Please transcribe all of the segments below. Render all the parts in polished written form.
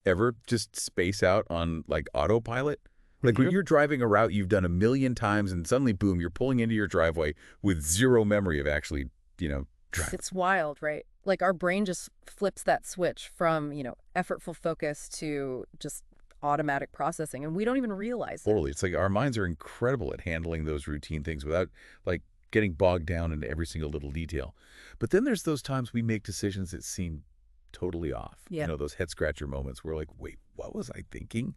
Ever just space out on, like, autopilot? Like, when Mhm. you're driving a route you've done a million times and suddenly, boom, you're pulling into your driveway with zero memory of actually, driving. It's wild, right? Like our brain just flips that switch from, effortful focus to just automatic processing, and we don't even realize it. Totally. It's like our minds are incredible at handling those routine things without, like, getting bogged down into every single little detail. But then there's those times we make decisions that seem totally off. Yeah. Those head-scratcher moments where we're like, wait, what was I thinking?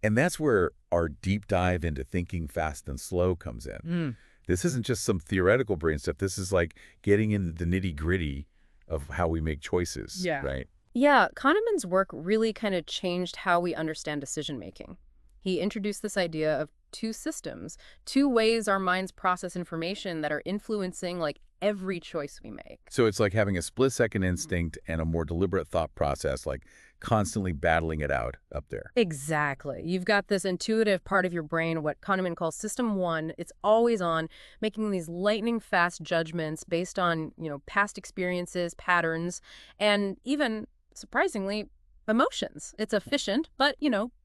And that's where our deep dive into thinking fast and slow comes in. Mm. This isn't just some theoretical brain stuff. This is like getting into the nitty-gritty of how we make choices, Yeah. right? Yeah, Kahneman's work really kind of changed how we understand decision making. He introduced this idea of two systems, two ways our minds process information that are influencing like every choice we make. So it's like having a split-second instinct and a more deliberate thought process, like constantly battling it out up there. Exactly. You've got this intuitive part of your brain, what Kahneman calls system one. It's always on, making these lightning fast judgments based on, past experiences, patterns, and even, surprisingly, emotions. It's efficient, but,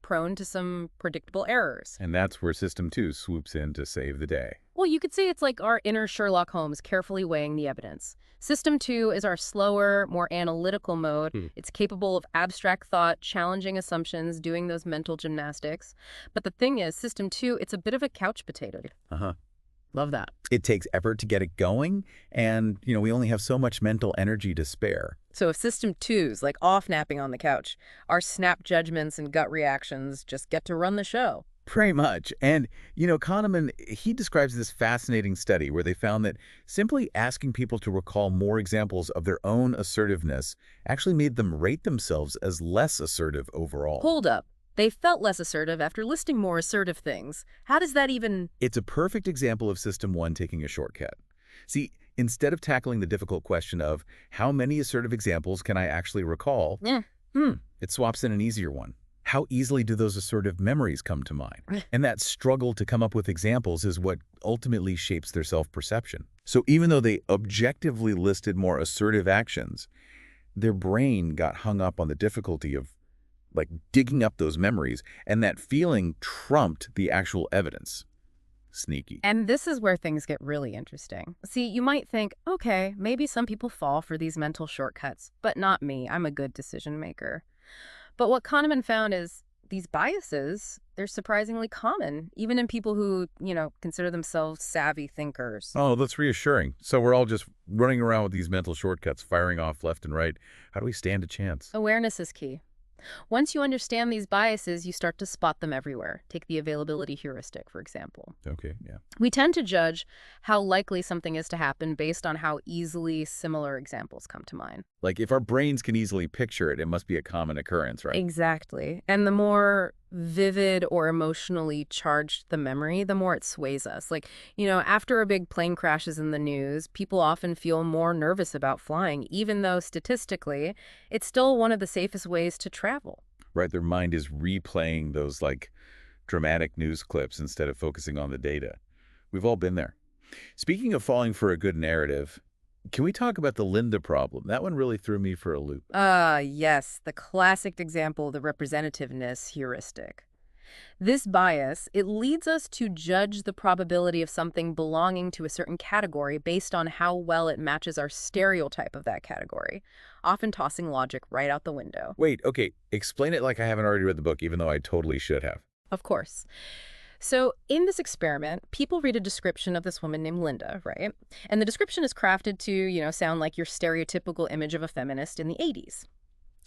prone to some predictable errors. And that's where System 2 swoops in to save the day. Well, you could say it's like our inner Sherlock Holmes carefully weighing the evidence. System 2 is our slower, more analytical mode. It's capable of abstract thought, challenging assumptions, doing those mental gymnastics. But the thing is, System 2, it's a bit of a couch potato. Uh-huh. Love that. It takes effort to get it going, and, we only have so much mental energy to spare. So if System 2's like off napping on the couch, our snap judgments and gut reactions just get to run the show. Pretty much. And, Kahneman, he describes this fascinating study where they found that simply asking people to recall more examples of their own assertiveness actually made them rate themselves as less assertive overall. Hold up. They felt less assertive after listing more assertive things. How does that even... It's a perfect example of System 1 taking a shortcut. See, instead of tackling the difficult question of how many assertive examples can I actually recall, it swaps in an easier one. How easily do those assertive memories come to mind? And that struggle to come up with examples is what ultimately shapes their self-perception. So even though they objectively listed more assertive actions, their brain got hung up on the difficulty of, like, digging up those memories, and that feeling trumped the actual evidence. Sneaky. And this is where things get really interesting. See, you might think, okay, maybe some people fall for these mental shortcuts, but not me. I'm a good decision maker. But what Kahneman found is these biases, they're surprisingly common, even in people who, consider themselves savvy thinkers. Oh, that's reassuring. So we're all just running around with these mental shortcuts, firing off left and right. How do we stand a chance? Awareness is key. Once you understand these biases, you start to spot them everywhere. Take the availability heuristic, for example. Okay, yeah. We tend to judge how likely something is to happen based on how easily similar examples come to mind. Like, if our brains can easily picture it, it must be a common occurrence, right? Exactly. And the more vivid or emotionally charged the memory, the more it sways us. Like, after a big plane crashes in the news, people often feel more nervous about flying, even though statistically, it's still one of the safest ways to travel. Right, their mind is replaying those, like, dramatic news clips instead of focusing on the data. We've all been there. Speaking of falling for a good narrative, can we talk about the Linda problem? That one really threw me for a loop. Yes, the classic example of the representativeness heuristic. This bias, it leads us to judge the probability of something belonging to a certain category based on how well it matches our stereotype of that category, often tossing logic right out the window. Wait, okay, explain it like I haven't already read the book, even though I totally should have. Of course. So in this experiment, people read a description of this woman named Linda, right? And the description is crafted to, sound like your stereotypical image of a feminist in the 80s.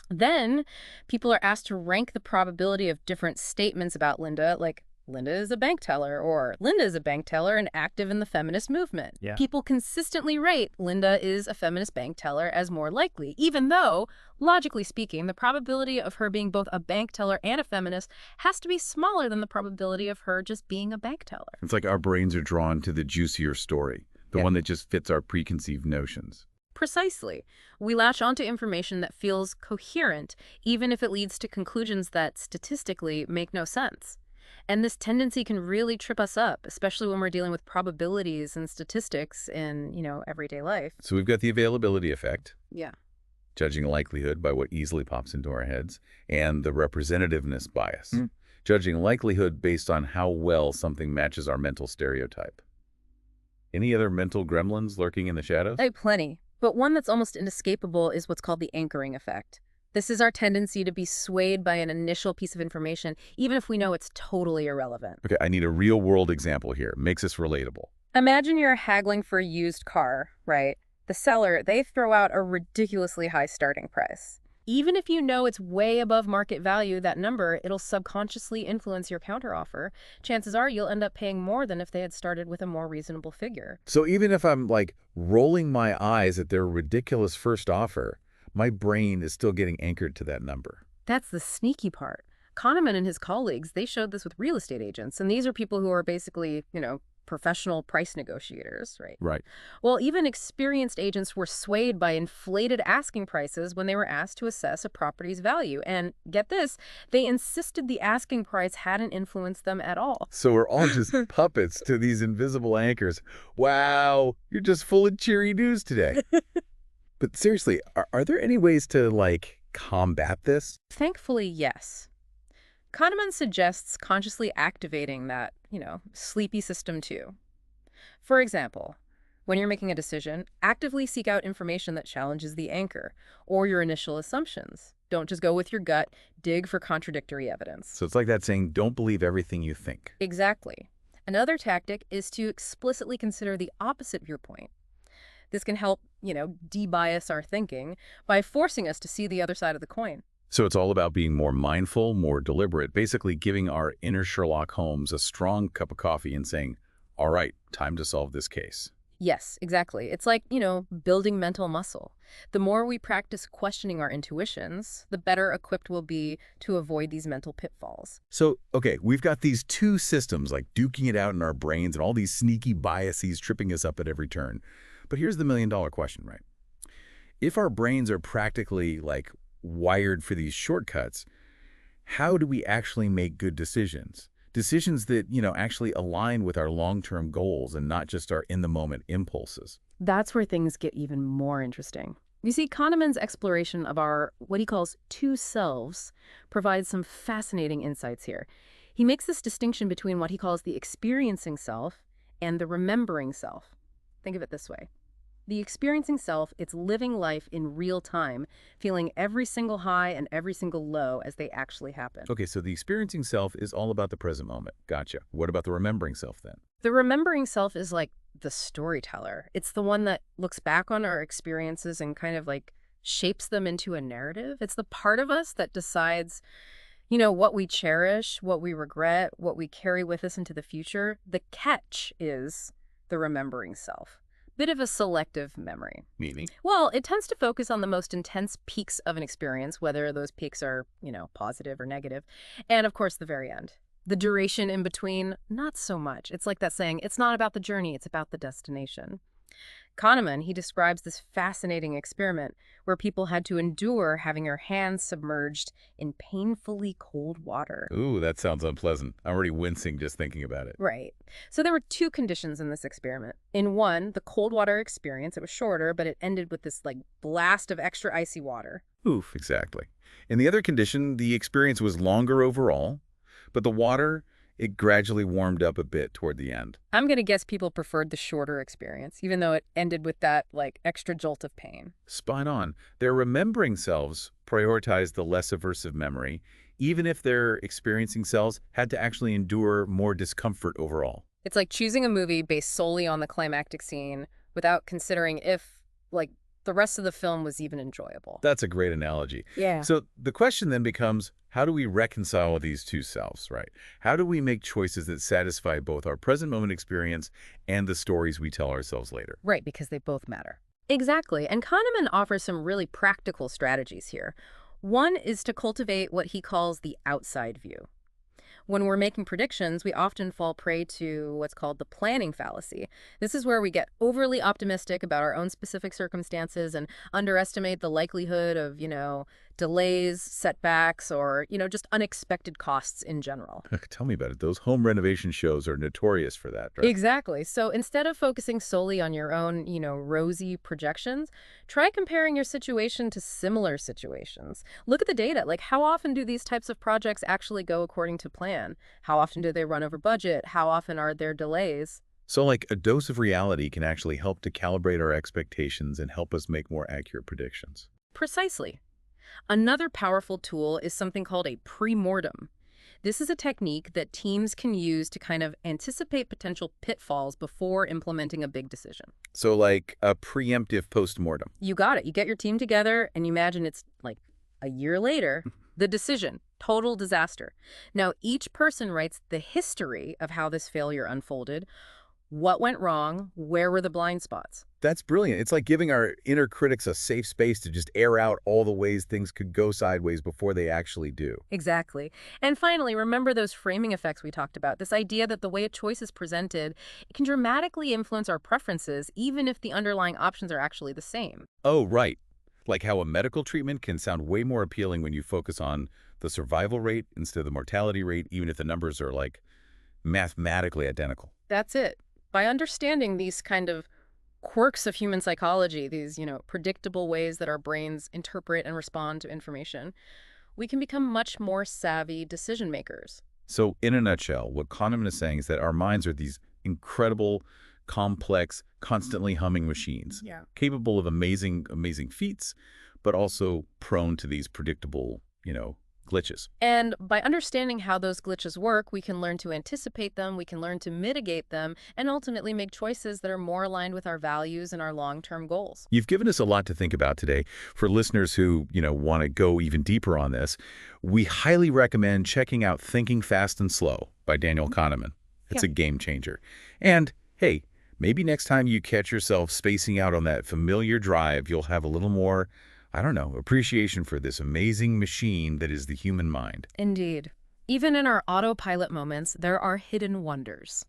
Then people are asked to rank the probability of different statements about Linda, like Linda is a bank teller, or Linda is a bank teller and active in the feminist movement. Yeah. People consistently rate Linda is a feminist bank teller as more likely, even though, logically speaking, the probability of her being both a bank teller and a feminist has to be smaller than the probability of her just being a bank teller. It's like our brains are drawn to the juicier story, the one that just fits our preconceived notions. Precisely. We latch onto information that feels coherent, even if it leads to conclusions that statistically make no sense. And this tendency can really trip us up, especially when we're dealing with probabilities and statistics in, everyday life. So we've got the availability effect. Yeah. judging likelihood by what easily pops into our heads, and the representativeness bias, judging likelihood based on how well something matches our mental stereotype. Any other mental gremlins lurking in the shadows? Oh, plenty. But one that's almost inescapable is what's called the anchoring effect. This is our tendency to be swayed by an initial piece of information, even if we know it's totally irrelevant. Okay, I need a real-world example here. Makes this relatable. Imagine you're haggling for a used car, right? The seller, they throw out a ridiculously high starting price. Even if you know it's way above market value, that number, it'll subconsciously influence your counteroffer. Chances are you'll end up paying more than if they had started with a more reasonable figure. So even if I'm like rolling my eyes at their ridiculous first offer, my brain is still getting anchored to that number. That's the sneaky part. Kahneman and his colleagues, they showed this with real estate agents, and these are people who are basically, professional price negotiators, right? Right. Well, even experienced agents were swayed by inflated asking prices when they were asked to assess a property's value. And get this, they insisted the asking price hadn't influenced them at all. So we're all just puppets to these invisible anchors. Wow, you're just full of cheery news today. But seriously, are there any ways to, combat this? Thankfully, yes. Kahneman suggests consciously activating that, sleepy system too. For example, when you're making a decision, actively seek out information that challenges the anchor or your initial assumptions. Don't just go with your gut, dig for contradictory evidence. So it's like that saying, don't believe everything you think. Exactly. Another tactic is to explicitly consider the opposite viewpoint. This can help, de-bias our thinking by forcing us to see the other side of the coin. So it's all about being more mindful, more deliberate, basically giving our inner Sherlock Holmes a strong cup of coffee and saying, all right, time to solve this case. Yes, exactly. It's like, building mental muscle. The more we practice questioning our intuitions, the better equipped we'll be to avoid these mental pitfalls. So, okay, we've got these two systems like duking it out in our brains and all these sneaky biases tripping us up at every turn. But here's the million-dollar question, right? If our brains are practically wired for these shortcuts, how do we actually make good decisions? Decisions that, actually align with our long-term goals and not just our in-the-moment impulses. That's where things get even more interesting. You see, Kahneman's exploration of our, what he calls two selves, provides some fascinating insights here. He makes this distinction between what he calls the experiencing self and the remembering self. Think of it this way. The experiencing self, it's living life in real time, feeling every single high and every single low as they actually happen. Okay, so the experiencing self is all about the present moment. Gotcha. What about the remembering self then? The remembering self is like the storyteller. It's the one that looks back on our experiences and kind of shapes them into a narrative. It's the part of us that decides, what we cherish, what we regret, what we carry with us into the future. The catch is the remembering self. Bit of a selective memory. Meaning? Well, it tends to focus on the most intense peaks of an experience, whether those peaks are, positive or negative. And of course, the very end. The duration in between, not so much. It's like that saying, it's not about the journey, it's about the destination. Kahneman, he describes this fascinating experiment where people had to endure having their hands submerged in painfully cold water. Ooh, that sounds unpleasant. I'm already wincing just thinking about it. Right. So there were two conditions in this experiment. In one, the cold water experience, it was shorter, but it ended with this blast of extra icy water. Oof, exactly. In the other condition, the experience was longer overall, but the water, it gradually warmed up a bit toward the end. I'm going to guess people preferred the shorter experience, even though it ended with that, extra jolt of pain. Spot on. Their remembering selves prioritized the less aversive memory, even if their experiencing selves had to actually endure more discomfort overall. It's like choosing a movie based solely on the climactic scene without considering if, the rest of the film was even enjoyable. That's a great analogy. Yeah. So the question then becomes, how do we reconcile these two selves, right? How do we make choices that satisfy both our present moment experience and the stories we tell ourselves later? Right, because they both matter. Exactly. And Kahneman offers some really practical strategies here. One is to cultivate what he calls the outside view. When we're making predictions, we often fall prey to what's called the planning fallacy. This is where we get overly optimistic about our own specific circumstances and underestimate the likelihood of, delays, setbacks, or, just unexpected costs in general. Tell me about it. Those home renovation shows are notorious for that, right? Exactly. So instead of focusing solely on your own, rosy projections, try comparing your situation to similar situations. Look at the data. Like, how often do these types of projects actually go according to plan? How often do they run over budget? How often are there delays? So like a dose of reality can actually help to calibrate our expectations and help us make more accurate predictions. Precisely. Another powerful tool is something called a pre-mortem. This is a technique that teams can use to kind of anticipate potential pitfalls before implementing a big decision. So like a preemptive postmortem. You got it. You get your team together and you imagine it's like a year later, the decision, total disaster. Now, each person writes the history of how this failure unfolded, what went wrong, where were the blind spots. That's brilliant. It's like giving our inner critics a safe space to just air out all the ways things could go sideways before they actually do. Exactly. And finally, remember those framing effects we talked about, this idea that the way a choice is presented, it can dramatically influence our preferences, even if the underlying options are actually the same. Oh, right. Like how a medical treatment can sound way more appealing when you focus on the survival rate instead of the mortality rate, even if the numbers are like mathematically identical. That's it. By understanding these kind of quirks of human psychology, these, predictable ways that our brains interpret and respond to information, we can become much more savvy decision makers. So in a nutshell, what Kahneman is saying is that our minds are these incredible, complex, constantly humming machines, capable of amazing, amazing feats, but also prone to these predictable, glitches. And by understanding how those glitches work, we can learn to anticipate them, we can learn to mitigate them, and ultimately make choices that are more aligned with our values and our long-term goals. You've given us a lot to think about today. For listeners who, want to go even deeper on this, we highly recommend checking out Thinking Fast and Slow by Daniel Kahneman. It's a game changer. And, hey, maybe next time you catch yourself spacing out on that familiar drive, you'll have a little more, appreciation for this amazing machine that is the human mind. Indeed. Even in our autopilot moments, there are hidden wonders.